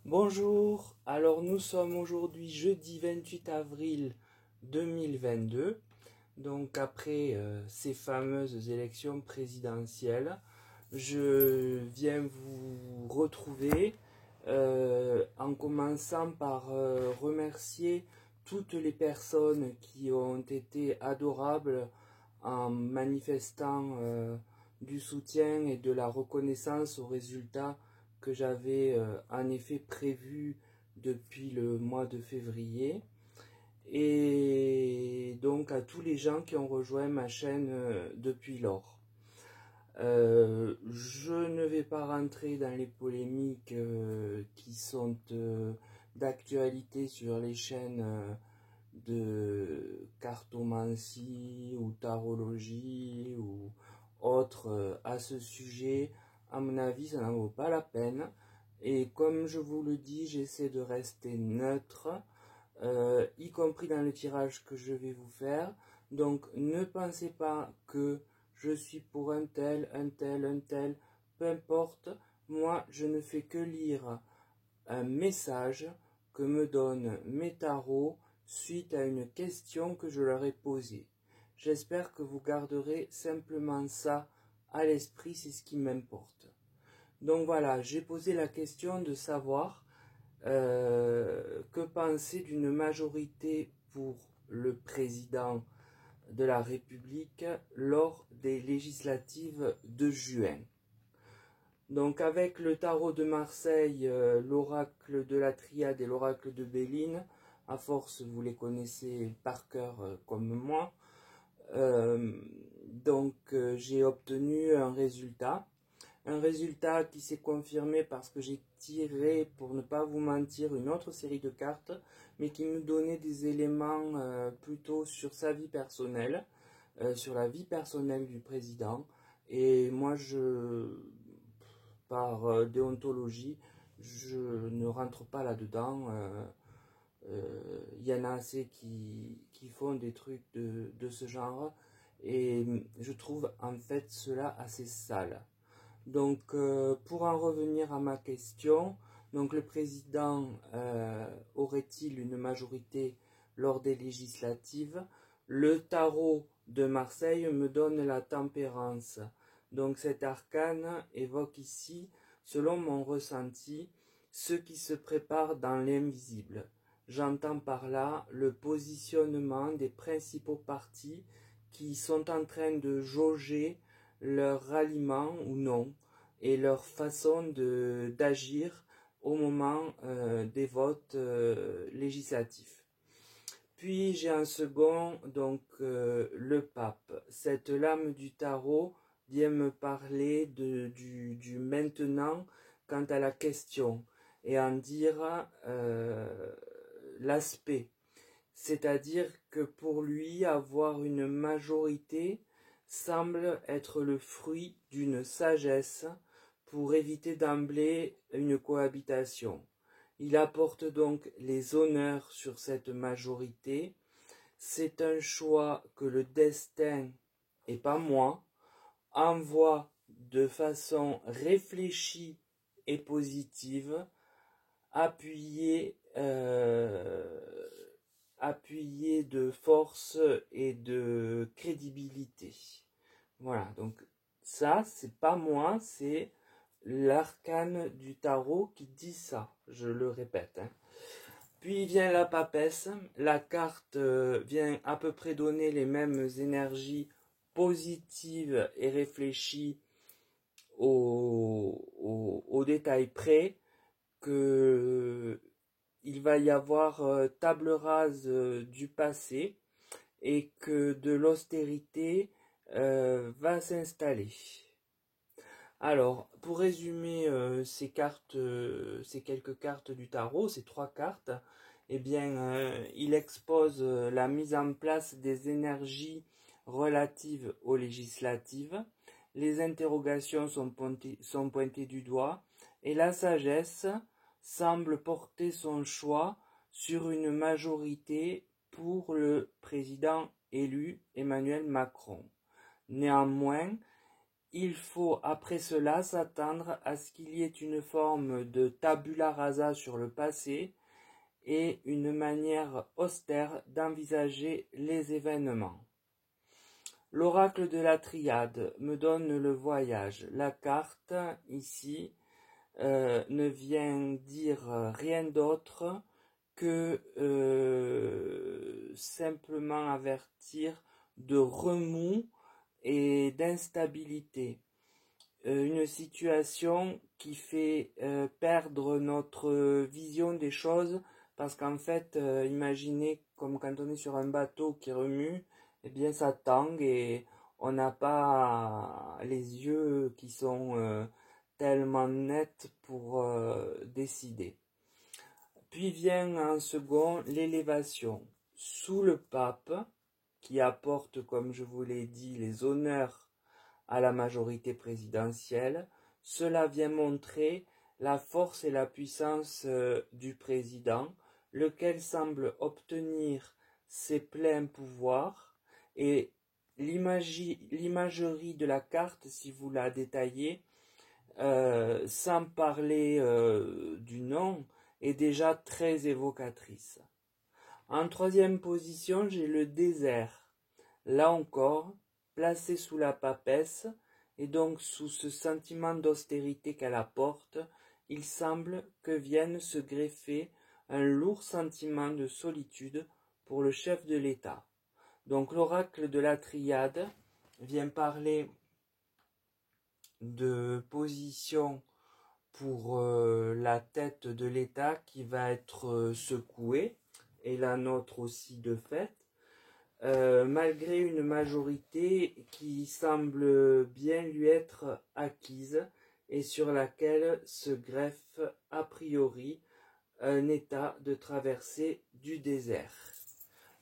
Bonjour, alors nous sommes aujourd'hui jeudi 28 avril 2022, donc après ces fameuses élections présidentielles, je viens vous retrouver en commençant par remercier toutes les personnes qui ont été adorables en manifestant du soutien et de la reconnaissance aux résultats que j'avais en effet prévu depuis le mois de février, et donc à tous les gens qui ont rejoint ma chaîne depuis lors. Je ne vais pas rentrer dans les polémiques qui sont d'actualité sur les chaînes de cartomancie ou tarologie ou autres à ce sujet. À mon avis, ça n'en vaut pas la peine. Et comme je vous le dis, j'essaie de rester neutre, y compris dans le tirage que je vais vous faire. Donc ne pensez pas que je suis pour un tel, peu importe. Moi, je ne fais que lire un message que me donnent mes tarots suite à une question que je leur ai posée. J'espère que vous garderez simplement ça à l'esprit, c'est ce qui m'importe. Donc voilà, j'ai posé la question de savoir que penser d'une majorité pour le président de la République lors des législatives de juin. Donc avec le tarot de Marseille, l'oracle de la Triade et l'oracle de Béline, à force vous les connaissez par cœur comme moi, j'ai obtenu un résultat qui s'est confirmé parce que j'ai tiré, pour ne pas vous mentir, une autre série de cartes, mais qui me donnait des éléments plutôt sur sa vie personnelle, sur la vie personnelle du président. Et moi, par déontologie, je ne rentre pas là-dedans. Il y en a assez qui font des trucs de ce genre, et je trouve en fait cela assez sale. Donc, pour en revenir à ma question, donc le président aurait-il une majorité lors des législatives? Le tarot de Marseille me donne la tempérance. Donc cet arcane évoque ici, selon mon ressenti, ce qui se prépare dans l'invisible. J'entends par là le positionnement des principaux partis qui sont en train de jauger leur ralliement ou non, et leur façon d'agir au moment des votes législatifs. Puis j'ai un second, donc le pape. Cette lame du tarot vient me parler du maintenant quant à la question, et en dire l'aspect. C'est-à-dire que pour lui, avoir une majorité semble être le fruit d'une sagesse pour éviter d'emblée une cohabitation. Il apporte donc les honneurs sur cette majorité. C'est un choix que le destin, et pas moi, envoie de façon réfléchie et positive, appuyée de force et de crédibilité. Voilà, donc ça, c'est pas moi, c'est l'arcane du tarot qui dit ça, je le répète. Puis vient la papesse, la carte vient à peu près donner les mêmes énergies positives et réfléchies au détail près, que il va y avoir table rase du passé et que de l'austérité va s'installer. Alors, pour résumer ces quelques cartes du tarot, ces trois cartes, eh bien, il expose la mise en place des énergies relatives aux législatives. Les interrogations sont pointées du doigt, et la sagesse semble porter son choix sur une majorité pour le président élu Emmanuel Macron. Néanmoins, il faut après cela s'attendre à ce qu'il y ait une forme de tabula rasa sur le passé et une manière austère d'envisager les événements. L'oracle de la triade me donne le voyage. La carte, ici, ne vient dire rien d'autre que simplement avertir de remous et d'instabilité. Une situation qui fait perdre notre vision des choses, parce qu'en fait, imaginez comme quand on est sur un bateau qui remue, eh bien ça tangue et on n'a pas les yeux qui sont tellement nets pour décider. Puis vient en second l'élévation. Sous le pape, qui apporte, comme je vous l'ai dit, les honneurs à la majorité présidentielle, cela vient montrer la force et la puissance du président, lequel semble obtenir ses pleins pouvoirs, et l'imagerie de la carte, si vous la détaillez, sans parler du nom, est déjà très évocatrice. En troisième position, j'ai le désert. Là encore, placé sous la papesse, et donc sous ce sentiment d'austérité qu'elle apporte, il semble que vienne se greffer un lourd sentiment de solitude pour le chef de l'État. Donc l'oracle de la triade vient parler de position pour la tête de l'État qui va être secouée, et la nôtre aussi de fait, malgré une majorité qui semble bien lui être acquise et sur laquelle se greffe a priori un état de traversée du désert.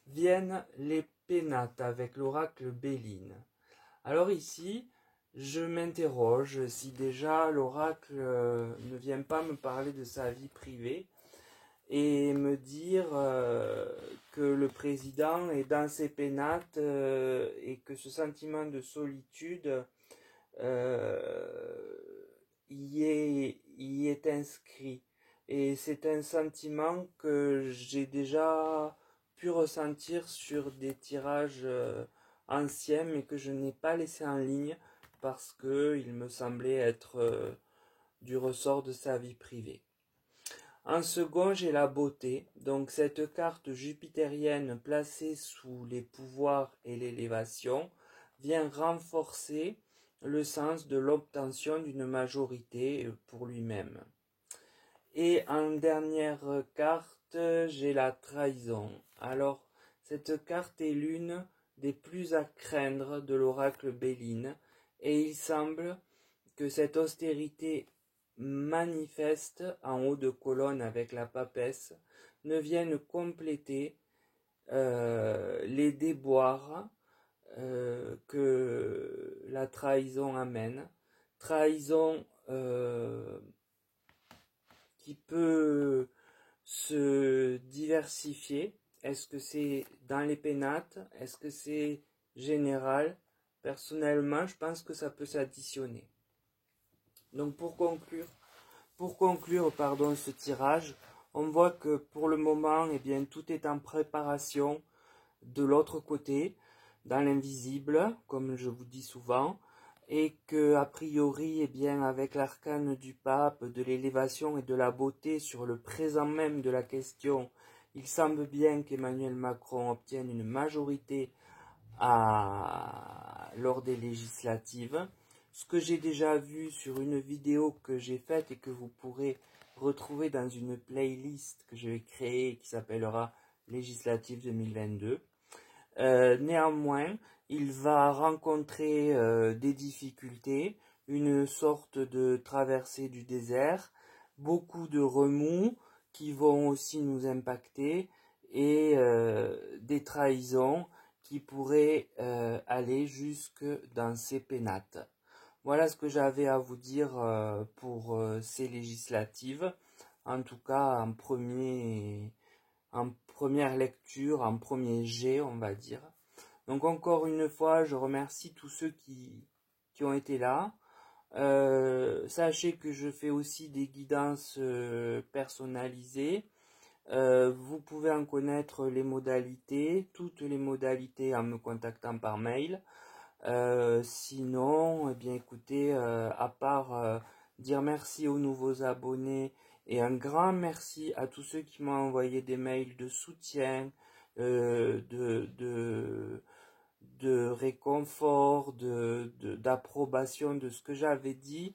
Viennent les pénates avec l'oracle Béline. Alors ici, je m'interroge si déjà l'oracle ne vient pas me parler de sa vie privée et me dire que le président est dans ses pénates et que ce sentiment de solitude y est inscrit. Et c'est un sentiment que j'ai déjà pu ressentir sur des tirages anciens, mais que je n'ai pas laissé en ligne parce qu'il me semblait être du ressort de sa vie privée. En second, j'ai la beauté. Donc cette carte jupitérienne placée sous les pouvoirs et l'élévation vient renforcer le sens de l'obtention d'une majorité pour lui-même. Et en dernière carte, j'ai la trahison. Alors, cette carte est l'une des plus à craindre de l'oracle Béline, et il semble que cette austérité manifeste en haut de colonne avec la papesse ne vienne compléter les déboires que la trahison amène. Trahison qui peut se diversifier. Est-ce que c'est dans les pénates? Est-ce que c'est général? Personnellement, je pense que ça peut s'additionner. Donc pour conclure ce tirage, on voit que pour le moment, eh bien, tout est en préparation de l'autre côté, dans l'invisible, comme je vous dis souvent, et que a priori, eh bien, avec l'arcane du pape, de l'élévation et de la beauté sur le présent même de la question, il semble bien qu'Emmanuel Macron obtienne une majorité lors des législatives. Ce que j'ai déjà vu sur une vidéo que j'ai faite et que vous pourrez retrouver dans une playlist que je vais créer qui s'appellera Législative 2022. Néanmoins, il va rencontrer des difficultés, une sorte de traversée du désert, beaucoup de remous qui vont aussi nous impacter et des trahisons qui pourraient aller jusque dans ces pénates. Voilà ce que j'avais à vous dire pour ces législatives, en tout cas en première lecture, en premier jet, on va dire. Donc encore une fois, je remercie tous ceux qui qui ont été là. Sachez que je fais aussi des guidances personnalisées. Vous pouvez en connaître les modalités, toutes les modalités en me contactant par mail. Sinon, eh bien écoutez, à part dire merci aux nouveaux abonnés et un grand merci à tous ceux qui m'ont envoyé des mails de soutien, de réconfort, d'approbation de ce que j'avais dit.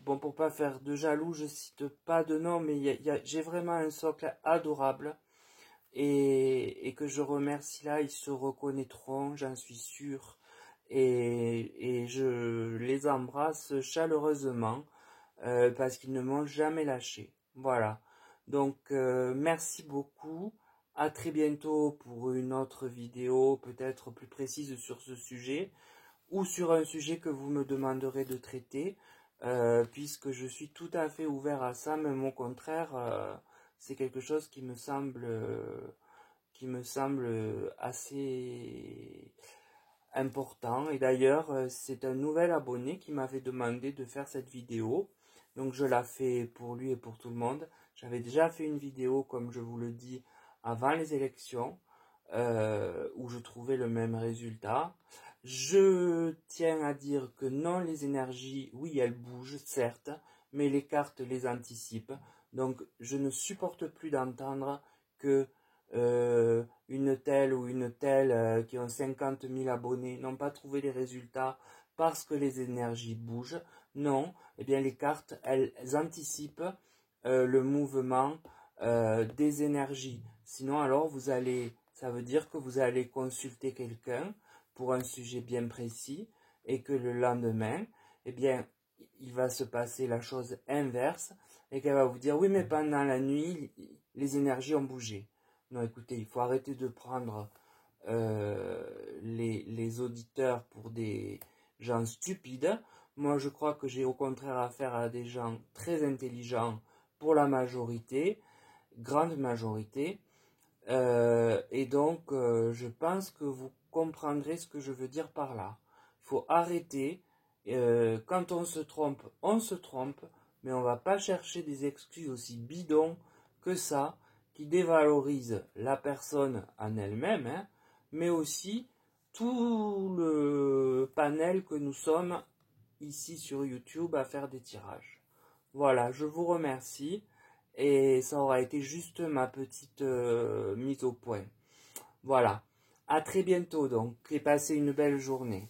Bon, pour pas faire de jaloux, je cite pas de nom, mais j'ai vraiment un socle adorable et que je remercie là, ils se reconnaîtront, j'en suis sûr, et je les embrasse chaleureusement parce qu'ils ne m'ont jamais lâché. Voilà. Donc merci beaucoup. À très bientôt pour une autre vidéo peut-être plus précise sur ce sujet ou sur un sujet que vous me demanderez de traiter, puisque je suis tout à fait ouvert à ça, même au contraire, c'est quelque chose qui me semble assez important. Et d'ailleurs, c'est un nouvel abonné qui m'avait demandé de faire cette vidéo, donc je la fais pour lui et pour tout le monde. J'avais déjà fait une vidéo, comme je vous le dis, avant les élections, où je trouvais le même résultat. Je tiens à dire que non, les énergies, oui, elles bougent, certes, mais les cartes les anticipent. Donc, je ne supporte plus d'entendre que une telle ou une telle qui ont 50 000 abonnés n'ont pas trouvé les résultats parce que les énergies bougent. Non, eh bien les cartes, elles anticipent le mouvement des énergies. Sinon, alors, ça veut dire que vous allez consulter quelqu'un pour un sujet bien précis et que le lendemain, eh bien, il va se passer la chose inverse et qu'elle va vous dire oui, mais pendant la nuit, les énergies ont bougé. Non, écoutez, il faut arrêter de prendre les auditeurs pour des gens stupides. Moi, je crois que j'ai au contraire affaire à des gens très intelligents pour la majorité, grande majorité. Et donc, je pense que vous comprendrez ce que je veux dire par là. Il faut arrêter. Quand on se trompe, mais on ne va pas chercher des excuses aussi bidons que ça, qui dévalorisent la personne en elle-même, hein, mais aussi tout le panel que nous sommes ici sur YouTube à faire des tirages. Voilà, je vous remercie. Et ça aura été juste ma petite mise au point. Voilà. À très bientôt donc et passez une belle journée.